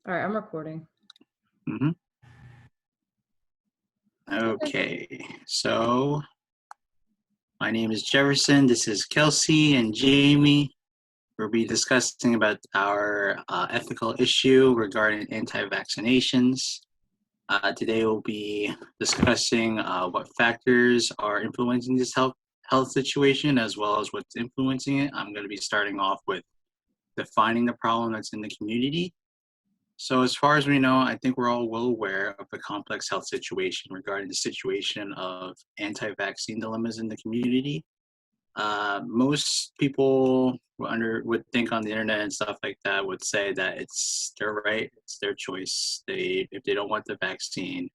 All right, I'm recording. Mm-hmm. Okay, so my name is Jefferson. This is Kelsey and Jamie. We'll be discussing about our ethical issue regarding anti-vaccinations. Today we'll be discussing what factors are influencing this health situation as well as what's influencing it. I'm going to be starting off with defining the problem that's in the community. So as far as we know, I think we're all well aware of the complex health situation regarding the situation of anti-vaccine dilemmas in the community. Most people would think on the internet and stuff like that would say that it's their right, it's their choice. If they don't want the vaccine,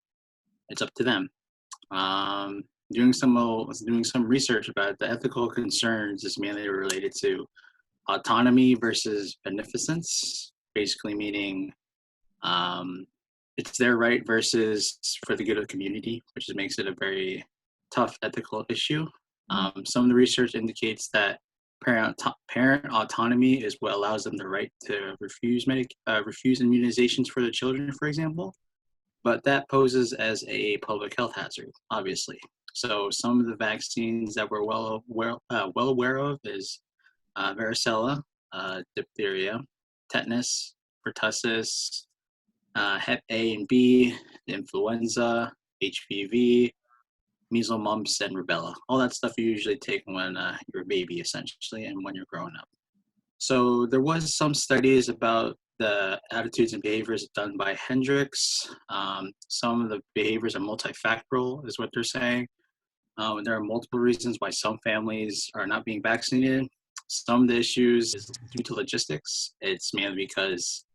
it's up to them. Um, doing some research about the ethical concerns is mainly related to autonomy versus beneficence, basically meaning um, it's their right versus for the good of the community, which makes it a very tough ethical issue. Some of the research indicates that parent autonomy is what allows them the right to refuse immunizations for their children, for example. But that poses as a public health hazard, obviously. So some of the vaccines that we're well aware of is varicella, diphtheria, tetanus, pertussis, Hep A and B, influenza, HPV, measles, mumps, and rubella. All that stuff you usually take when you're a baby, essentially, and when you're growing up. So there was some studies about the attitudes and behaviors done by Hendricks. Some of the behaviors are multifactorial, is what they're saying. There are multiple reasons why some families are not being vaccinated. Some of the issues is due to logistics. It's mainly because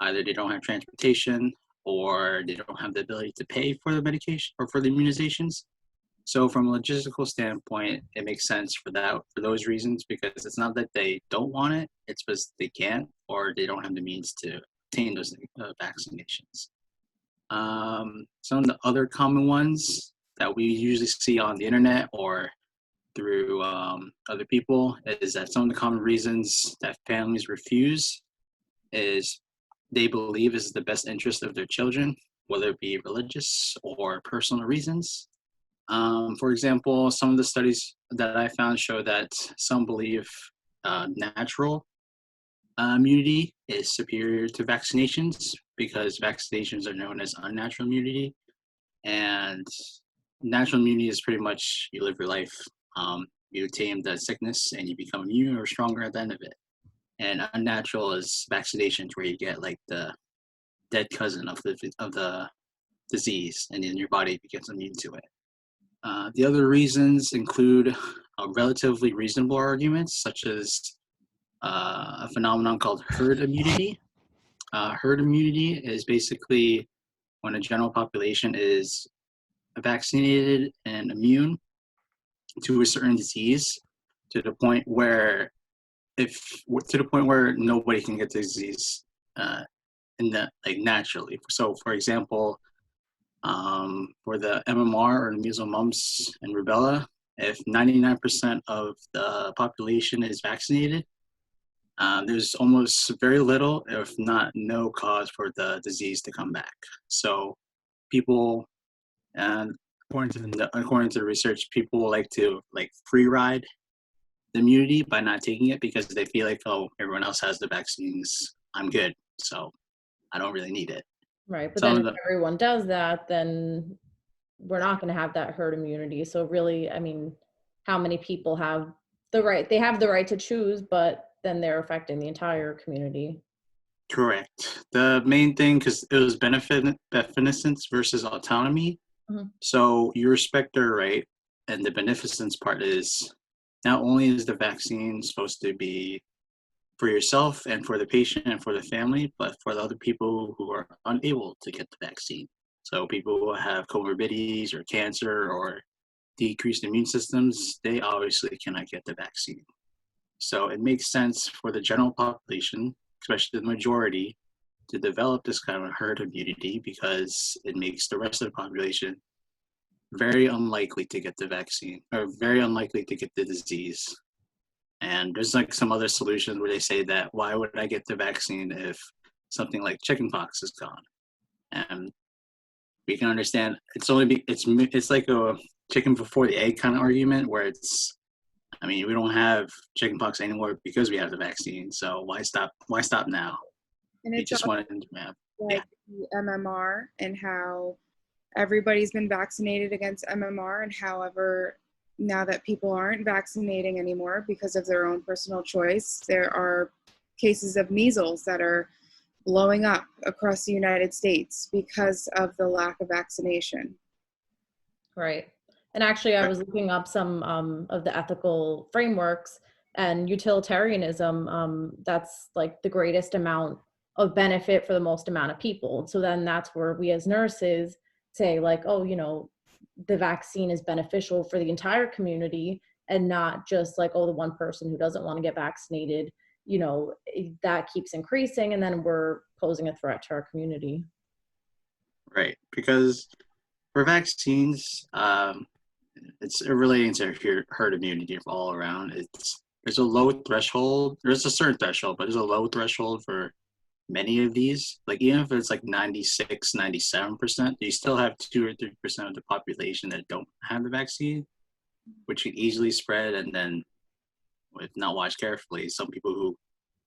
either they don't have transportation or they don't have the ability to pay for the medication or for the immunizations. So from a logistical standpoint, it makes sense for those reasons, because it's not that they don't want it, it's because they can't or they don't have the means to obtain those vaccinations. Some of the other common ones that we usually see on the internet or through other people is that some of the common reasons that families refuse is they believe is the best interest of their children, whether it be religious or personal reasons. For example, some of the studies that I found show that some believe natural immunity is superior to vaccinations because vaccinations are known as unnatural immunity. And natural immunity is pretty much you live your life, you tame the sickness and you become immune or stronger at the end of it. And unnatural is vaccinations where you get like the dead cousin of the disease, and then your body becomes immune to it. The other reasons include relatively reasonable arguments, such as a phenomenon called herd immunity. Herd immunity is basically when a general population is vaccinated and immune to a certain disease to the point where nobody can get the disease in that like naturally. So, for example, for the MMR or the measles, mumps, and rubella, if 99% of the population is vaccinated, there's almost very little, if not no, cause for the disease to come back. So, people, and according to the research, people like to like free ride the immunity by not taking it because they feel like, oh, everyone else has the vaccines, I'm good, so I don't really need it. Right, but then if everyone does that, then we're not going to have that herd immunity. So really, I mean, how many people have the right? They have the right to choose, but then they're affecting the entire community. Correct. The main thing, because it was beneficence versus autonomy. Mm-hmm. So you respect their right, and the beneficence part is not only is the vaccine supposed to be for yourself and for the patient and for the family, but for the other people who are unable to get the vaccine. So people who have comorbidities or cancer or decreased immune systems, they obviously cannot get the vaccine. So it makes sense for the general population, especially the majority, to develop this kind of herd immunity because it makes the rest of the population very unlikely to get the vaccine or very unlikely to get the disease. And there's like some other solutions where they say that why would I get the vaccine if something like chickenpox is gone. And we can understand it's like a chicken before the egg kind of argument where we don't have chickenpox anymore because we have the vaccine. So why stop now? And We it's just also wanted to have, like the MMR and how everybody's been vaccinated against MMR, and however, now that people aren't vaccinating anymore because of their own personal choice, there are cases of measles that are blowing up across the United States because of the lack of vaccination. Right. And actually, I was looking up some of the ethical frameworks, and utilitarianism, that's like the greatest amount of benefit for the most amount of people. So then that's where we as nurses say like, oh, the vaccine is beneficial for the entire community and not just like, oh, the one person who doesn't want to get vaccinated, that keeps increasing, and then we're posing a threat to our community. right. Because for vaccines, it's relating to herd immunity all around. There's a low threshold. There's a certain threshold, but there's a low threshold for many of these. Like even if it's like 96, 97%, you still have 2 or 3% of the population that don't have the vaccine, which can easily spread. And then, if not watched carefully, some people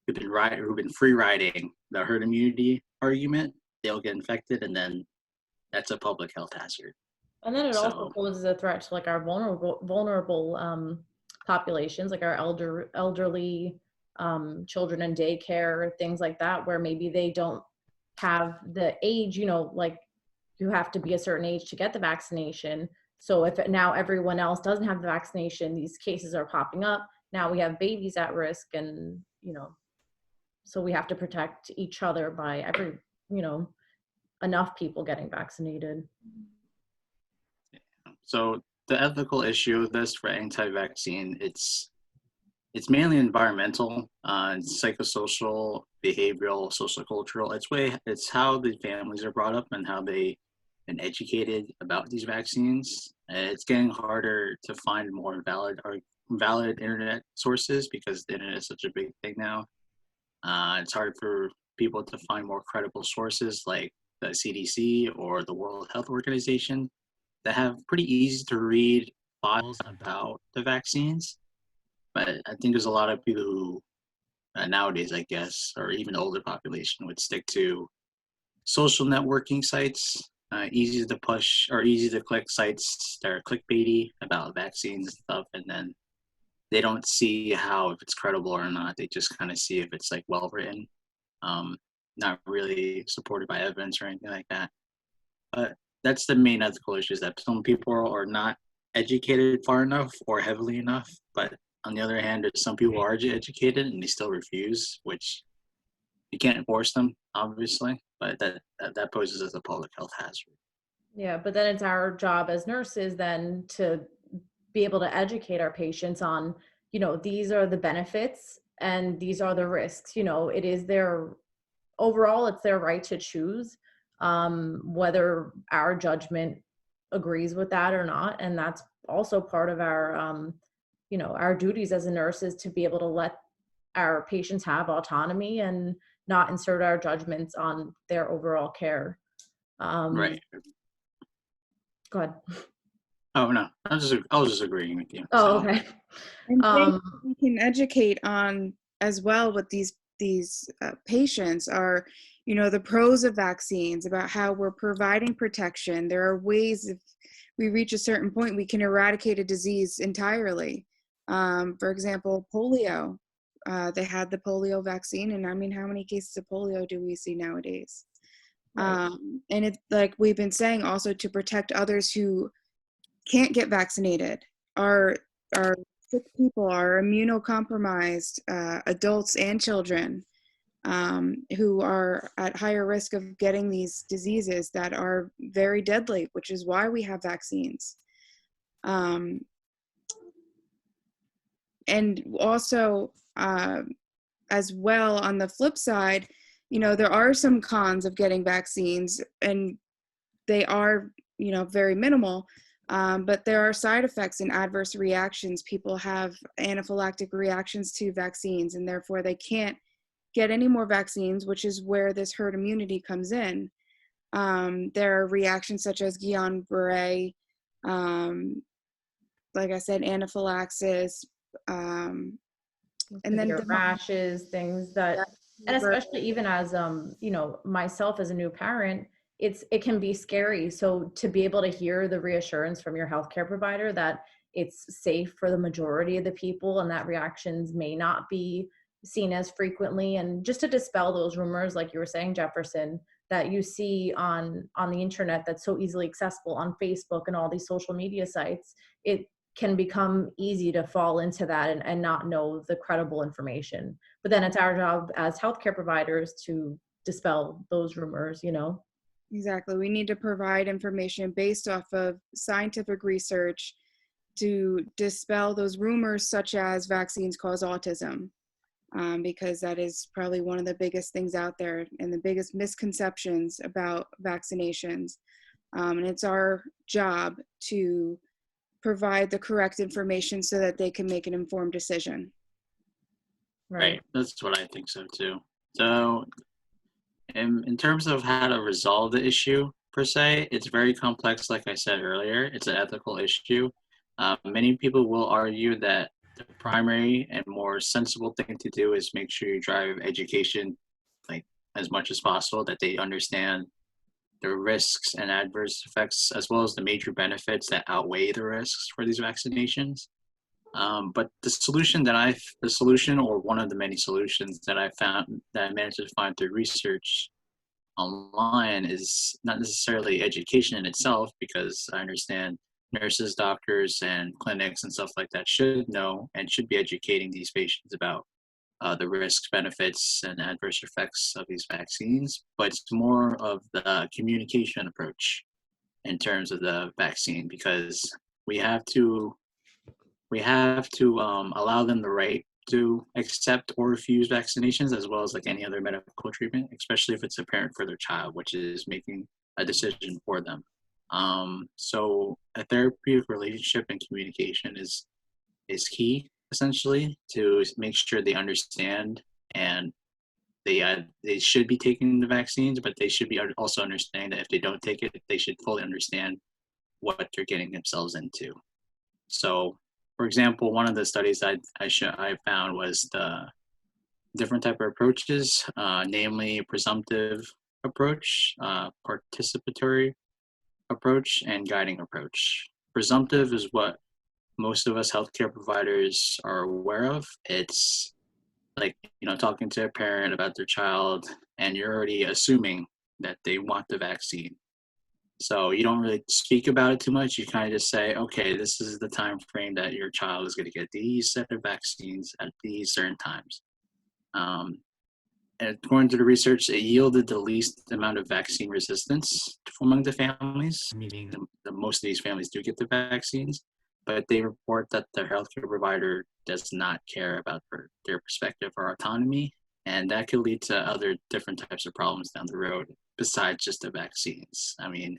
who've been free riding the herd immunity argument, they'll get infected, and then that's a public health hazard. And then it also poses a threat to like our vulnerable populations, like our elderly, children in daycare, things like that, where maybe they don't have the age, like you have to be a certain age to get the vaccination. So if now everyone else doesn't have the vaccination, these cases are popping up. Now we have babies at risk, and so we have to protect each other by enough people getting vaccinated. So the ethical issue of this for anti-vaccine, it's mainly environmental, psychosocial, behavioral, social cultural. It's how the families are brought up and how they've been educated about these vaccines. It's getting harder to find more valid internet sources because the internet is such a big thing now. It's hard for people to find more credible sources like the CDC or the World Health Organization that have pretty easy to read files about the vaccines. But I think there's a lot of people who nowadays, I guess, or even the older population would stick to social networking sites, easy to push or easy to click sites that are clickbaity about vaccines and stuff. And then they don't see if it's credible or not. They just kind of see if it's like well written, not really supported by evidence or anything like that. But that's the main ethical issue, is that some people are not educated far enough or heavily enough. But on the other hand, there's some people who are educated and they still refuse, which you can't force them, obviously. But that poses as a public health hazard. Yeah, but then it's our job as nurses then to be able to educate our patients on, these are the benefits and these are the risks. It is it's their right to choose, whether our judgment agrees with that or not. And that's also part of our, our duties as a nurse is to be able to let our patients have autonomy and not insert our judgments on their overall care. Right. Go ahead. Oh no, I was just agreeing with you. Oh, okay. And we can educate on as well with these patients are, the pros of vaccines, about how we're providing protection. There are ways, if we reach a certain point, we can eradicate a disease entirely. For example, polio. They had the polio vaccine, and how many cases of polio do we see nowadays? Right. And it's like we've been saying, also to protect others who can't get vaccinated, our sick people, our immunocompromised adults and children, who are at higher risk of getting these diseases that are very deadly, which is why we have vaccines. And also, as well, on the flip side, there are some cons of getting vaccines, and they are, very minimal. But there are side effects and adverse reactions. People have anaphylactic reactions to vaccines, and therefore they can't get any more vaccines, which is where this herd immunity comes in. There are reactions such as Guillain-Barré, like I said, anaphylaxis, and then severe rashes, things that, and especially even as you know, myself as a new parent, it can be scary. So to be able to hear the reassurance from your healthcare provider that it's safe for the majority of the people and that reactions may not be seen as frequently, and just to dispel those rumors, like you were saying, Jefferson, that you see on the internet that's so easily accessible on Facebook and all these social media sites, it can become easy to fall into that and not know the credible information. But then it's our job as healthcare providers to dispel those rumors, you know? Exactly. We need to provide information based off of scientific research to dispel those rumors, such as vaccines cause autism, because that is probably one of the biggest things out there and the biggest misconceptions about vaccinations. And it's our job to provide the correct information so that they can make an informed decision. Right. That's what I think so too. So in terms of how to resolve the issue per se, it's very complex. Like I said earlier, it's an ethical issue. Many people will argue that the primary and more sensible thing to do is make sure you drive education like as much as possible, that they understand the risks and adverse effects as well as the major benefits that outweigh the risks for these vaccinations. But the solution or one of the many solutions that I found, that I managed to find through research online, is not necessarily education in itself, because I understand nurses, doctors, and clinics and stuff like that should know and should be educating these patients about the risks, benefits, and adverse effects of these vaccines. But it's more of the communication approach in terms of the vaccine, because we have to allow them the right to accept or refuse vaccinations, as well as like any other medical treatment, especially if it's a parent for their child, which is making a decision for them. So a therapeutic relationship and communication is key, essentially, to make sure they understand, and they should be taking the vaccines, but they should be also understanding that if they don't take it, they should fully understand what they're getting themselves into. So, for example, one of the studies I found was the different type of approaches, namely presumptive approach, participatory approach, and guiding approach. Presumptive is what most of us healthcare providers are aware of. It's like, talking to a parent about their child, and you're already assuming that they want the vaccine. So you don't really speak about it too much. You kind of just say, okay, this is the time frame that your child is going to get these set of vaccines at these certain times. And according to the research, it yielded the least amount of vaccine resistance among the families, meaning the most of these families do get the vaccines, but they report that their healthcare provider does not care about their perspective or autonomy, and that could lead to other different types of problems down the road besides just the vaccines. I mean,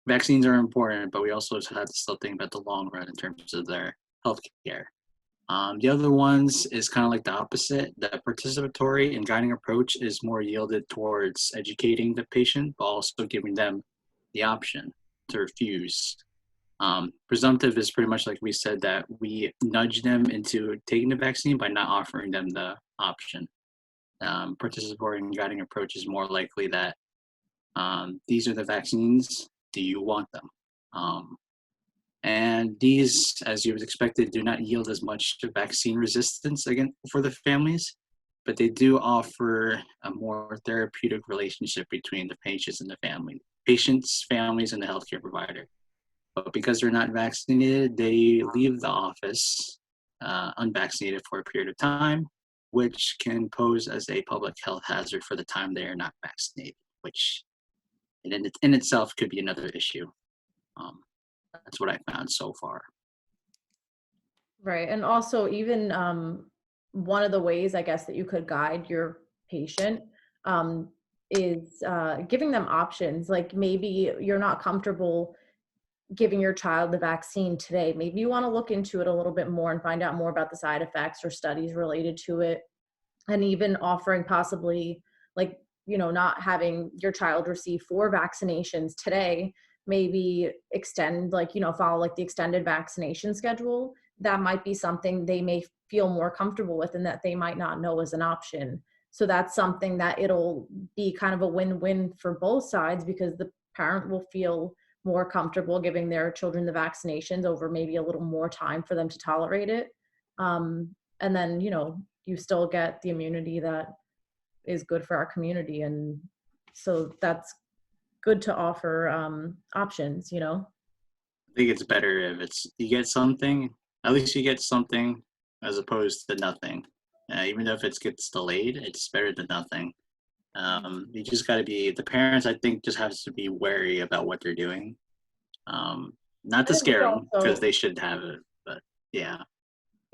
vaccines are important, but we also have to still think about the long run in terms of their health care. The other ones is kind of like the opposite. The participatory and guiding approach is more yielded towards educating the patient, but also giving them the option to refuse. Presumptive is pretty much like we said, that we nudge them into taking the vaccine by not offering them the option. Participatory and guiding approach is more likely that these are the vaccines. Do you want them? And these, as you would expect, do not yield as much vaccine resistance again for the families, but they do offer a more therapeutic relationship between the patients and the patients, families, and the healthcare provider. But because they're not vaccinated, they leave the office unvaccinated for a period of time, which can pose as a public health hazard for the time they are not vaccinated, which in itself could be another issue. That's what I found so far. Right. And also, even one of the ways, I guess, that you could guide your patient is giving them options. Like, maybe you're not comfortable giving your child the vaccine today. Maybe you want to look into it a little bit more and find out more about the side effects or studies related to it. and even offering possibly, like, not having your child receive 4 vaccinations today, maybe extend, like, follow like the extended vaccination schedule. That might be something they may feel more comfortable with and that they might not know as an option. So that's something that it'll be kind of a win-win for both sides, because the parent will feel more comfortable giving their children the vaccinations over maybe a little more time for them to tolerate it. And then, you still get the immunity that is good for our community. And so that's good to offer options. I think it's better if you get something, at least you get something as opposed to nothing. Even though if it gets delayed, it's better than nothing. You just got to be, the parents, I think, just have to be wary about what they're doing. Not to scare them, because they should have it, but yeah.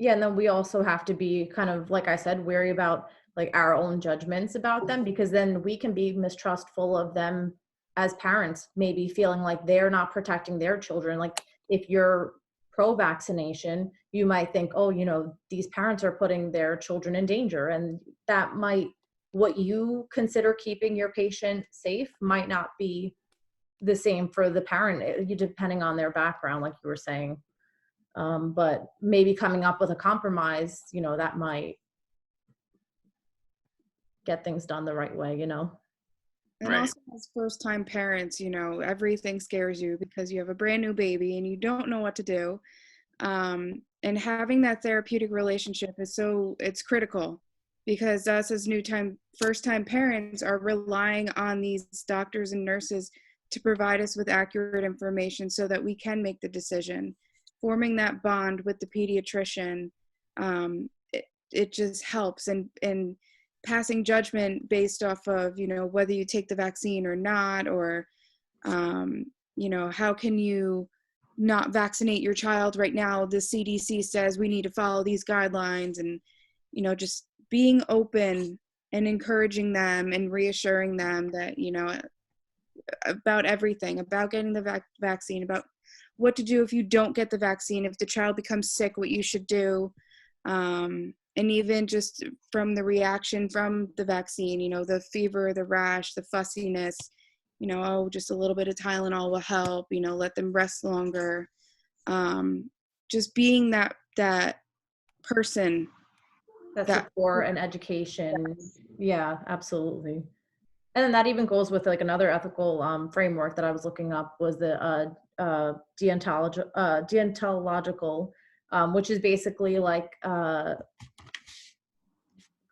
Yeah, and then we also have to be kind of, like I said, wary about like our own judgments about them, because then we can be mistrustful of them as parents, maybe feeling like they're not protecting their children. Like if you're pro-vaccination, you might think, oh, these parents are putting their children in danger, and that might, what you consider keeping your patient safe might not be the same for the parent, depending on their background, like you were saying. But maybe coming up with a compromise, that might get things done the right way, And Right. also as first-time parents, everything scares you because you have a brand new baby and you don't know what to do. And having that therapeutic relationship it's critical, because us as first-time parents are relying on these doctors and nurses to provide us with accurate information so that we can make the decision. Forming that bond with the pediatrician, it just helps, and passing judgment based off of, whether you take the vaccine or not, or, how can you not vaccinate your child right now? The CDC says we need to follow these guidelines, and, just being open and encouraging them and reassuring them that, about everything, about getting the vaccine, about what to do if you don't get the vaccine, if the child becomes sick, what you should do. And even just from the reaction from the vaccine, the fever, the rash, the fussiness, just a little bit of Tylenol will help, let them rest longer. Just being that person. That support and education. Yeah, absolutely. And then that even goes with like another ethical framework that I was looking up, was the deontological, which is basically like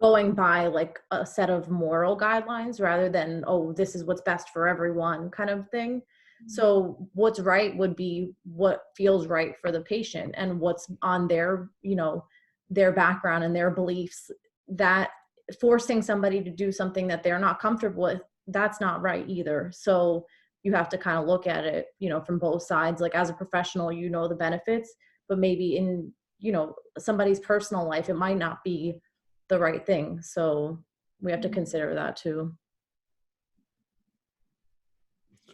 going by like a set of moral guidelines rather than, oh, this is what's best for everyone kind of thing. So what's right would be what feels right for the patient and what's on their, their background and their beliefs. That forcing somebody to do something that they're not comfortable with, that's not right either. So you have to kind of look at it, from both sides. Like as a professional, the benefits, but maybe in, somebody's personal life, it might not be the right thing. So we have to consider that too.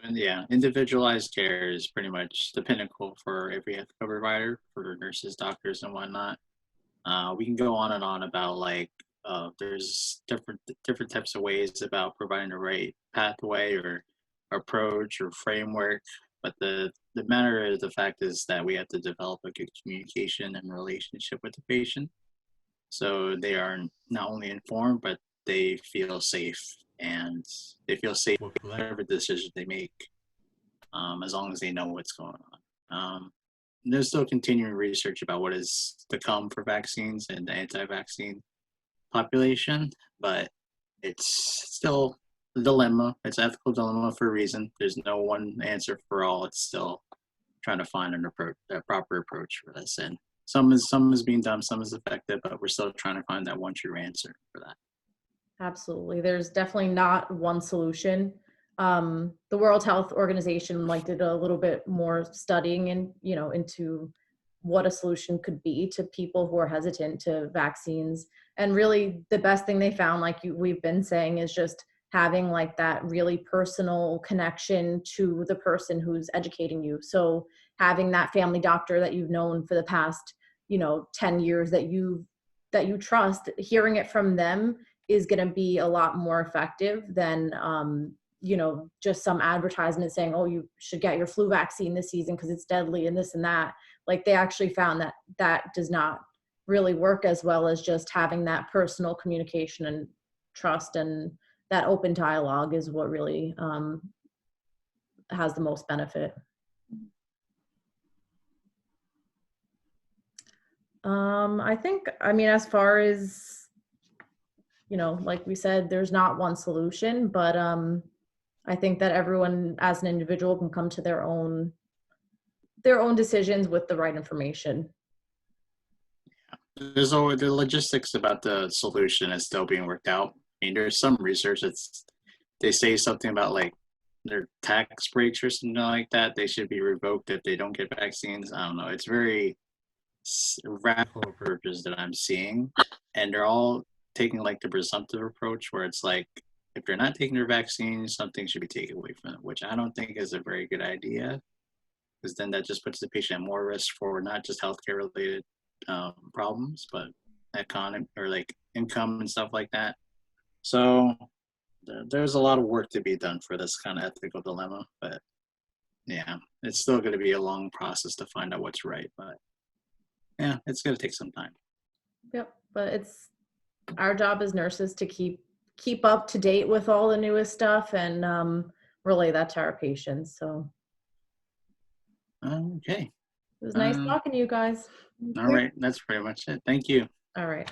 And yeah, individualized care is pretty much the pinnacle for every ethical provider, for nurses, doctors, and whatnot. We can go on and on about like there's different types of ways about providing the right pathway or approach or framework, but the matter of the fact is that we have to develop a good communication and relationship with the patient, so they are not only informed but they feel safe, and they feel safe with whatever decision they make, as long as they know what's going on. There's still continuing research about what is to come for vaccines and the anti-vaccine population, but it's still a dilemma. It's an ethical dilemma for a reason. There's no one answer for all. It's still trying to find a proper approach for this. And some is being done, some is effective, but we're still trying to find that one true answer for that. Absolutely. There's definitely not one solution. The World Health Organization did a little bit more studying into what a solution could be to people who are hesitant to vaccines. And really the best thing they found, we've been saying, is just having that really personal connection to the person who's educating you. So having that family doctor that you've known for the past, 10 years, that you've that you trust, hearing it from them is going to be a lot more effective than, just some advertisement saying, oh, you should get your flu vaccine this season because it's deadly and this and that. Like, they actually found that that does not really work as well as just having that personal communication and trust, and that open dialogue is what really has the most benefit. I mean, as far as, like we said, there's not one solution, but I think that everyone as an individual can come to their own decisions with the right information. There's always the logistics about the solution is still being worked out. I mean, there's some research they say something about like their tax breaks or something like that. They should be revoked if they don't get vaccines. I don't know. It's very radical approaches that I'm seeing, and they're all taking like the presumptive approach where it's like, if they're not taking their vaccine, something should be taken away from them, which I don't think is a very good idea, because then that just puts the patient at more risk for not just healthcare related problems, but economic or like income and stuff like that. So there's a lot of work to be done for this kind of ethical dilemma, but yeah, it's still going to be a long process to find out what's right, but yeah, it's going to take some time. Yep, but it's our job as nurses to keep up to date with all the newest stuff and relay that to our patients. So okay, it was nice talking to you guys. All right, that's pretty much it. Thank you. All right.